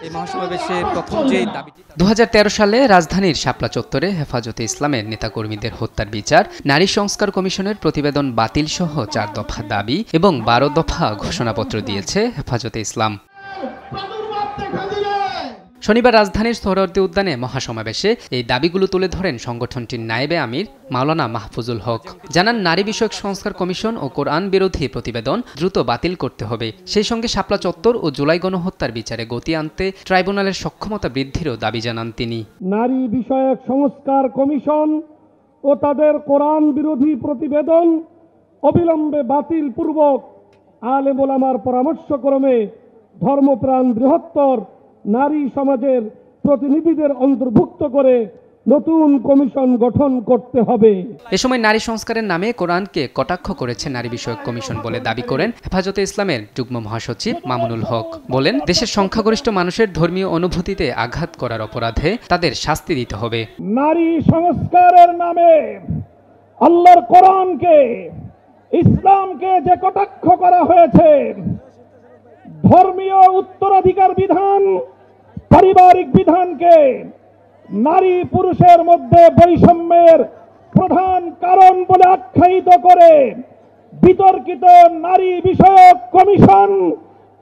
এই মহাসমাবেশের প্রথম যে দাবিটি 2013 সালে রাজধানীর শাপলা চত্বরে হেফাজতে ইসলামের নেতাকর্মীদের হত্যার বিচার, নারী সংস্কার কমিশনের প্রতিবেদন বাতিল সহ 4 দফা দাবি এবং 12 দফা ঘোষণাপত্র দিয়েছে হেফাজতে ইসলাম। শনিবার রাজধানীর সোহরাওয়ার্দী উদ্যানে মহাসমাবেশে এই দাবিগুলো তুলে ধরেন সংগঠনটির নায়েবে আমির মাওলানা মাহফুজুল হক। জানান, নারী বিষয়ক সংস্কার কমিশন ও কোরআন বিরোধী প্রতিবেদন দ্রুত বাতিল করতে হবে। সেই সঙ্গে শাপলা চত্বর ও জুলাই গণহত্যার বিচারে গতি আনতে ট্রাইব্যুনালের সক্ষমতা বৃদ্ধিরও দাবি জানান তিনি। নারী বিষয়ক সংস্কার কমিশন ও তাদের কোরআন বিরোধী প্রতিবেদন অবিলম্বে বাতিল পূর্বক আলেম ওলামার পরামর্শক্রমে ধর্মপ্রাণ বৃহত্তর নারী সমাজের প্রতিনিধিদের অন্তর্ভুক্ত করে নতুন কমিশন গঠন করতে হবে। এ সময় নারী সংস্কারের নামে কোরআনকে কটাক্ষ করেছে নারী বিষয়ক কমিশন বলে দাবি করেন হেফাজতে ইসলামের যুগ্ম মহাসচিব মামুনুল হক। বলেন, দেশের সংখ্যাগরিষ্ঠ মানুষের ধর্মীয় অনুভূতিতে আঘাত করার অপরাধে তাদের শাস্তি দিতে হবে। নারী সংস্কারের নামে আল্লাহর কোরআনকে, ইসলামকে যে কটাক্ষ করা হয়েছে, ধর্মীয় উত্তরাধিকার বিধান, পারিবারিক বিধানকে নারী পুরুষের মধ্যে বৈষম্যের প্রধান কারণ বলে আখ্যায়িত করে বিতর্কিত নারী বিষয়ক কমিশন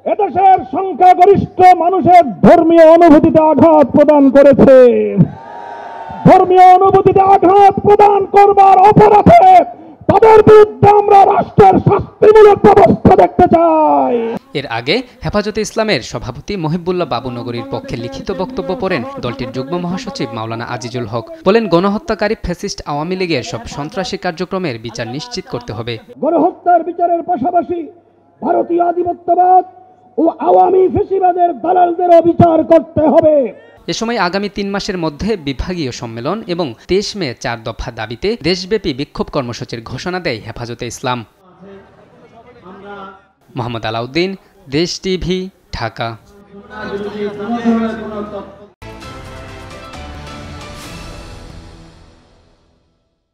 এদেশের সংখ্যাগরিষ্ঠ মানুষের ধর্মীয় অনুভূতিতে আঘাত প্রদান করেছে। ধর্মীয় অনুভূতিতে আঘাত প্রদান করবার অপরাধে তাদের বিরুদ্ধে আমরা রাষ্ট্রের শাস্তিমূলক ব্যবস্থা দেখতে চাই। এর আগে হেফাজতে ইসলামের সভাপতি মহিবুল্লাহ বাবুনগরীর পক্ষে লিখিত বক্তব্য পড়েন দলটির যুগ্ম মহাসচিব মাওলানা আজিজুল হক। বলেন, গণহত্যাকারী ফ্যাসিস্ট আওয়ামী লীগের সব সন্ত্রাসী কার্যক্রমের বিচার নিশ্চিত করতে হবে। গণহত্যার বিচারের পাশাপাশি ভারতীয় আধিপত্যবাদ ও আওয়ামী ফ্যাসিবাদের দালালদেরও বিচার করতে হবে। এ সময় আগামী 3 মাসের মধ্যে বিভাগীয় সম্মেলন এবং 23 মে 4 দফা দাবিতে দেশব্যাপী বিক্ষোভ কর্মসূচির ঘোষণা দেয় হেফাজতে ইসলাম। মোহাম্মদ আলাউদ্দিন, দেশ টিভি, ঢাকা।